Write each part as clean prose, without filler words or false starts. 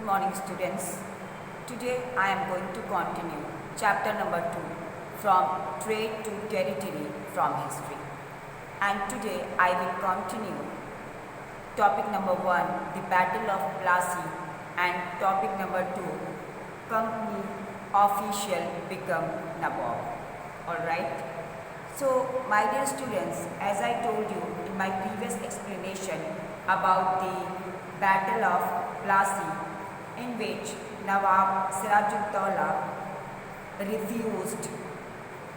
morning, students. Today I am going to continue chapter number 2 from trade to territory from history. And today I will continue topic number 1, the Battle of Plassey, and topic number 2, company official become Nawab. Alright. So my dear students, as I told you in my previous explanation about the Battle of Plassey, in which Nawab Sirajuddaulah refused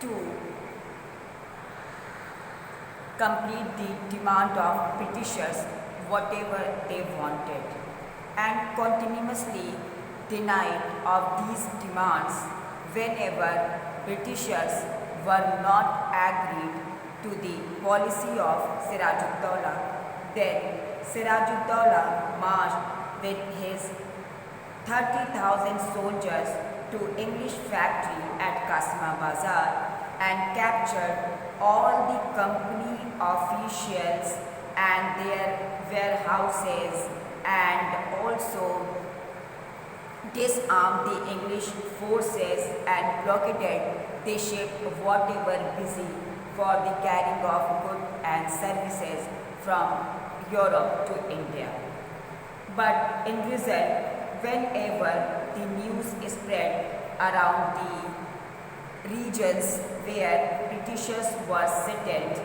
to complete the demand of Britishers whatever they wanted, and continuously denied of these demands whenever Britishers were not agreed to the policy of Sirajuddaulah. Then Sirajuddaulah marched with his 30,000 soldiers to English factory at Kasma Bazar and captured all the company officials and their warehouses, and also disarmed the English forces and blockaded the ship whatever busy for the carrying of goods and services from Europe to India. But in result, whenever the news is spread around the regions where Britishers were settled,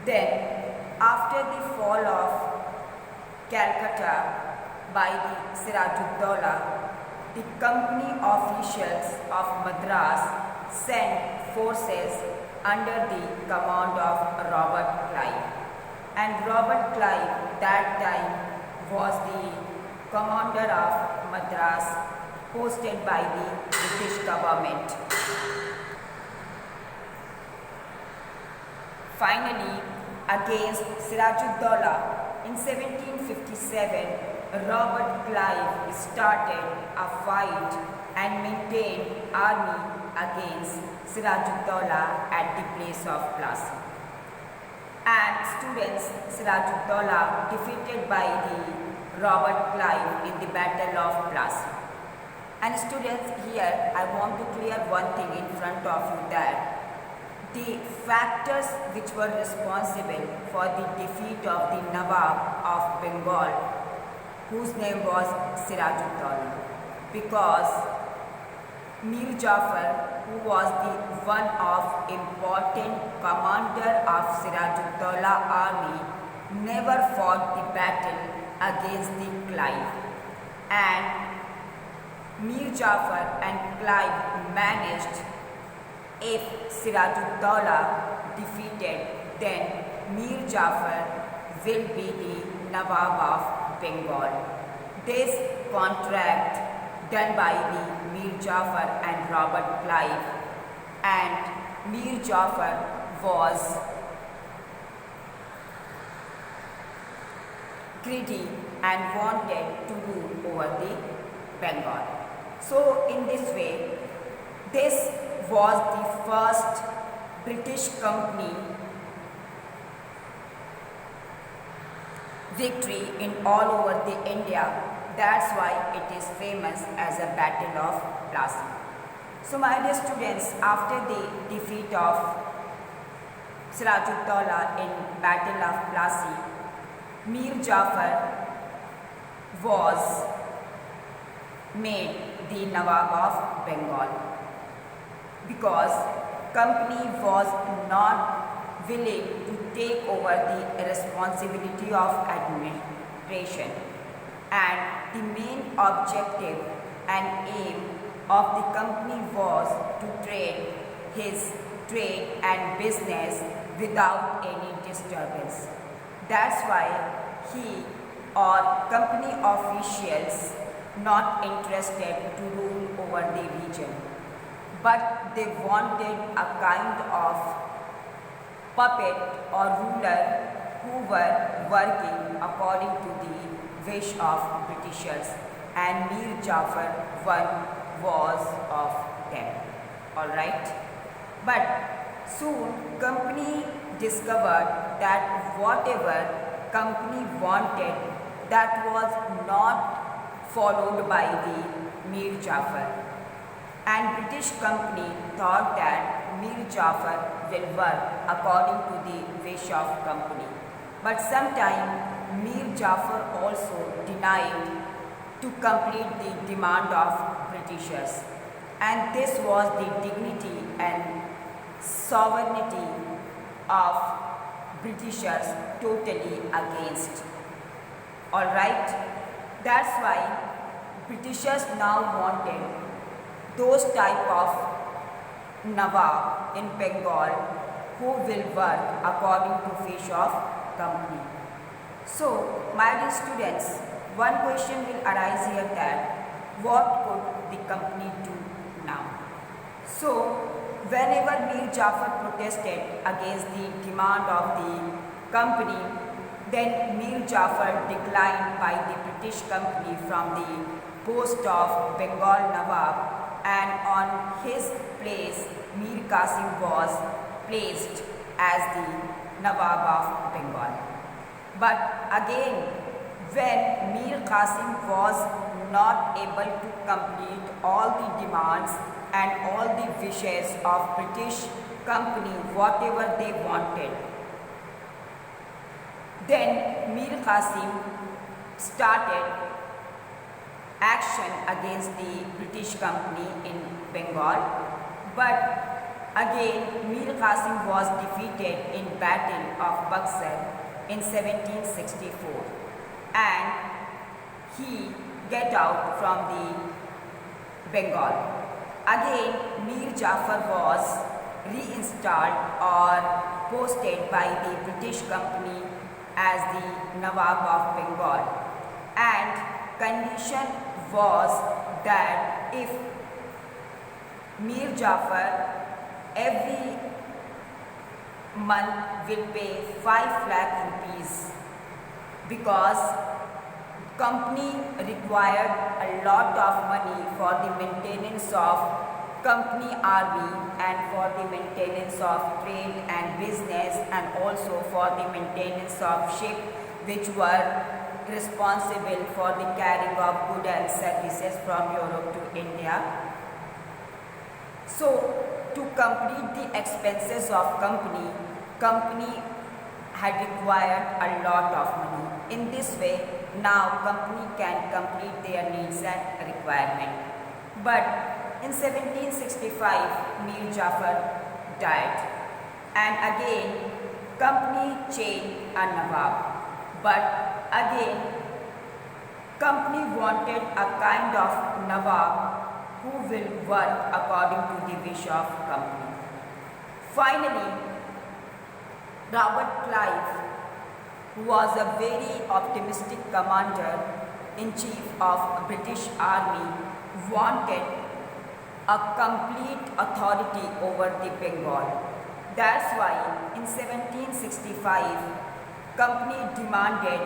then after the fall of Calcutta by the Sirajuddaulah, the company officials of Madras sent forces under the command of Robert Clive. And Robert Clive that time was the commander of Madras posted by the British government. Finally, against Sirajuddaulah in 1757, Robert Clive started a fight and maintained army against Sirajuddaulah at the place of Plassey. And students, Sirajuddaulah defeated by the Robert Clive in the Battle of Plassey. And students, here I want to clear one thing in front of you, that the factors which were responsible for the defeat of the Nawab of Bengal, whose name was Sirajuddaulah, because Mir Jafar, who was the one of important commander of Sirajuddaulah army, never fought the battle against the Clive, and Mir Jafar and Clive managed. If Sirajuddaulah defeated, then Mir Jafar will be the Nawab of Bengal. This contract done by the Mir Jafar and Robert Clive, and Mir Jafar was greedy and wanted to rule over the Bengal. So in this way, this was the first British company victory in all over the India. That's why it is famous as a Battle of Plassey. So my dear students, after the defeat of Sirajuddaulah in Battle of Plassey, Mir Jafar was made the Nawab of Bengal, because company was not willing to take over the responsibility of administration, and the main objective and aim of the company was to trade and business without any disturbance. That's why he or company officials not interested to rule over the region, but they wanted a kind of puppet or ruler who were working according to the wish of Britishers, and Mir Jafar one was of them. Alright? But soon company discovered that whatever company wanted, that was not followed by the Mir Jafar. And British company thought that Mir Jafar will work according to the wish of company. But sometime Mir Jafar also denied to complete the demand of Britishers. And this was the dignity and sovereignty of Britishers totally against. Alright, that's why Britishers now wanted those type of Nawab in Bengal who will work according to wish of company. So, my dear students, one question will arise here that what could the company do now? So, whenever Mir Jafar protested against the demand of the company, then Mir Jafar declined by the British company from the post of Bengal Nawab, and on his place Mir Qasim was placed as the Nawab of Bengal. But again, when Mir Qasim was not able to complete all the demands and all the wishes of British company, whatever they wanted, then Mir Qasim started action against the British company in Bengal. But again, Mir Qasim was defeated in Battle of Buxar in 1764, and he get out from the Bengal. Again, Mir Jafar was reinstalled or posted by the British company as the Nawab of Bengal, and condition was that if Mir Jafar every month will pay 5 lakh rupees, because company required a lot of money for the maintenance of company army and for the maintenance of trade and business, and also for the maintenance of ship which were responsible for the carrying of goods and services from Europe to India. So, to complete the expenses of company had required a lot of money. In this way, now company can complete their needs and requirement. But in 1765, Mir Jafar died, and again company changed a Nawab. But again, company wanted a kind of Nawab who will work according to the wish of company. Finally, Robert Clive, who was a very optimistic commander-in-chief of British Army, wanted a complete authority over the Bengal. That's why in 1765, company demanded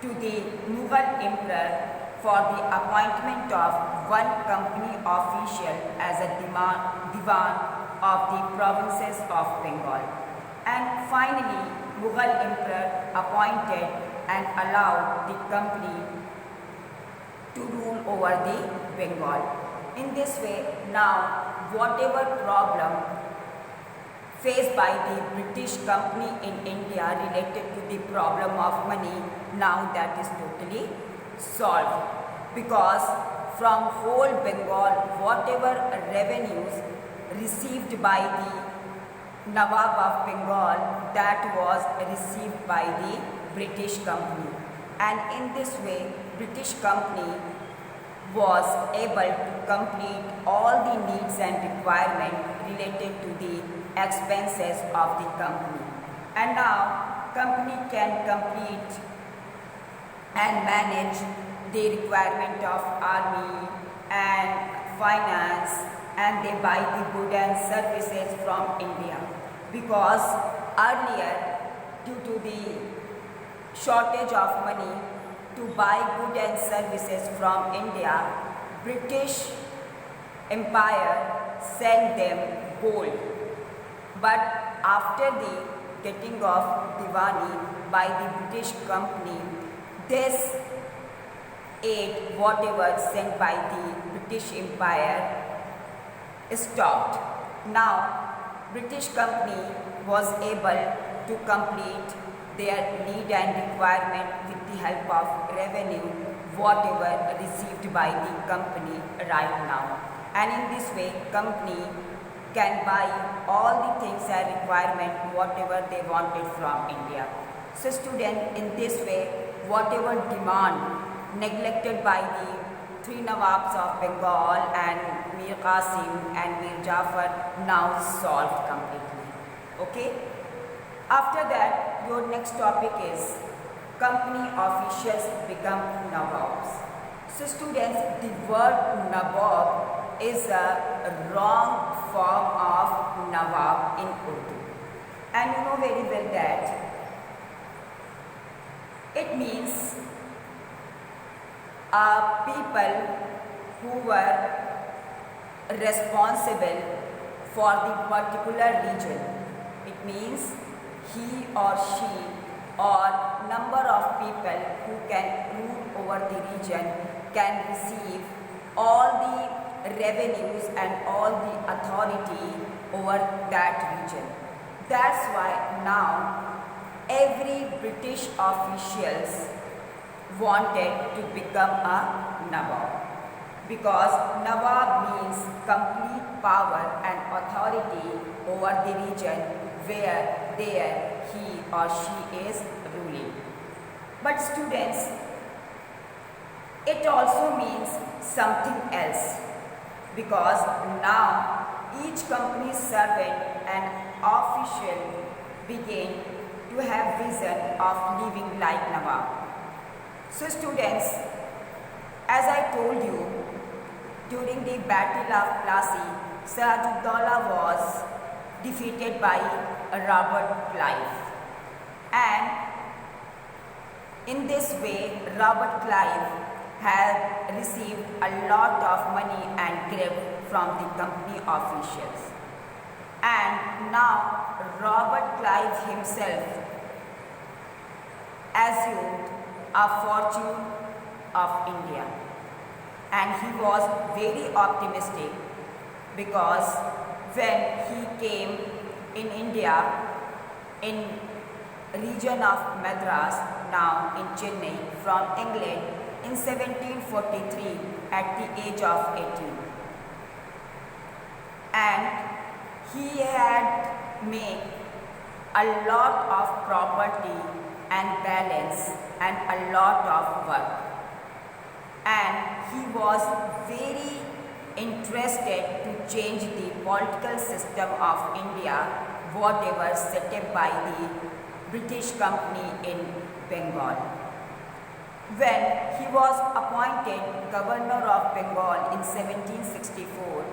to the Mughal emperor for the appointment of one company official as a diwan of the provinces of Bengal. And finally, Mughal emperor appointed and allowed the company to rule over the Bengal. In this way, now whatever problem faced by the British company in India related to the problem of money, now that is totally solved, because from whole Bengal, whatever revenues received by the Nawab of Bengal, that was received by the British company. And in this way, British company was able to complete all the needs and requirements related to the expenses of the company. And now, company can complete and manage the requirement of army and finance, and they buy the goods and services from India. Because earlier, due to the shortage of money to buy goods and services from India, British Empire sent them gold. But after the getting of Diwani by the British company, this aid, whatever sent by the British Empire, stopped. Now, British company was able to complete their need and requirement with the help of revenue, whatever received by the company right now. And in this way, company can buy all the things and requirement whatever they wanted from India. So student, in this way, whatever demand neglected by the three Nawabs of Bengal and Mir Qasim and Mir Jafar now solved completely. Okay? After that, your next topic is company officials become Nawabs. So students, the word Nawab is a wrong form of Nawab in Urdu. And you know very well that it means people who were responsible for the particular region. It means he or she or number of people who can rule over the region can receive all the revenues and all the authority over that region. That's why now every British officials wanted to become a Nawab, because Nawab means complete power and authority over the region where he or she is ruling. But students, it also means something else, because now each company servant and official began to have vision of living like Nawab. So students, as I told you, during the Battle of Plassey, Siraj-ud-Daulah was defeated by Robert Clive. And in this way, Robert Clive had received a lot of money and gift from the company officials. And now Robert Clive himself assumed a fortune of India. And he was very optimistic, because when he came in India, in region of Madras, now in Chennai, from England in 1743 at the age of 18. And he had made a lot of property and balance and a lot of work. And he was very interested to change the political system of India, whatever set up by the British company in Bengal. When he was appointed governor of Bengal in 1764,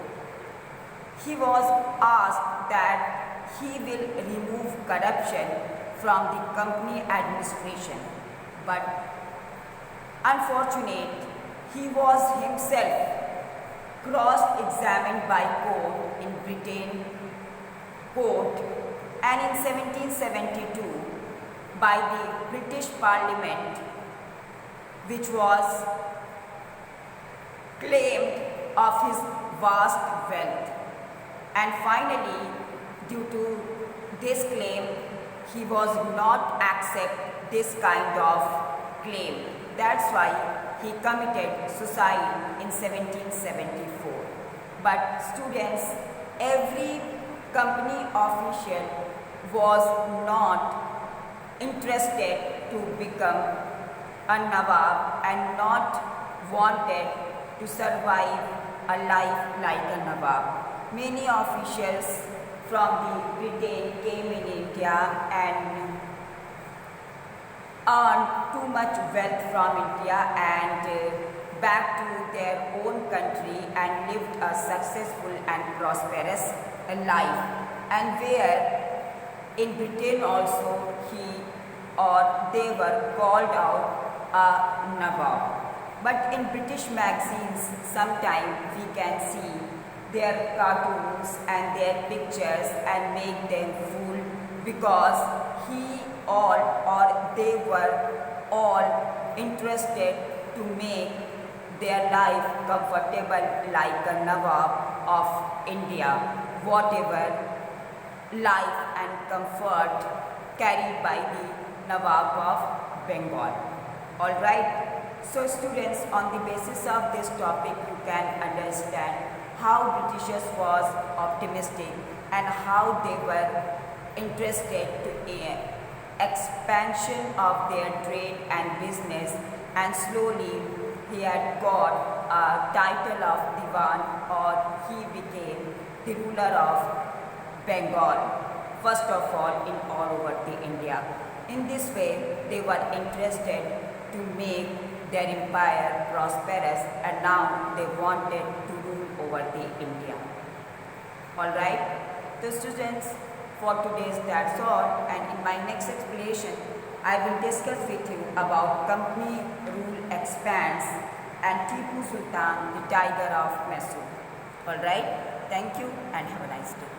he was asked that he will remove corruption from the company administration. But unfortunately, he was himself cross-examined by court in Britain court, and in 1772 by the British Parliament, which was claimed of his vast wealth. And finally, due to this claim, he was not accept this kind of claim. That's why he committed suicide in 1774. But students, every company official was not interested to become a Nawab and not wanted to survive a life like a Nawab. Many officials from the Britain came in India and earned too much wealth from India and back to their own country and lived a successful and prosperous life. And where in Britain also he or they were called out a Nawab. But in British magazines, sometimes we can see their cartoons and their pictures and make them fool, because he all or they were all interested to make their life comfortable like a Nawab of India, whatever life and comfort carried by the Nawab of Bengal. Alright, so students, on the basis of this topic you can understand how Britishers was optimistic and how they were interested to expansion of their trade and business, and slowly he had got a title of Diwan, or he became the ruler of Bengal, first of all in all over the India. In this way they were interested to make their empire prosperous, and now they wanted to rule over the India. Alright, so students, for today's that's all, and in my next explanation I will discuss with you about company rule expands and Tipu Sultan, the tiger of Mysore. Alright, thank you and have a nice day.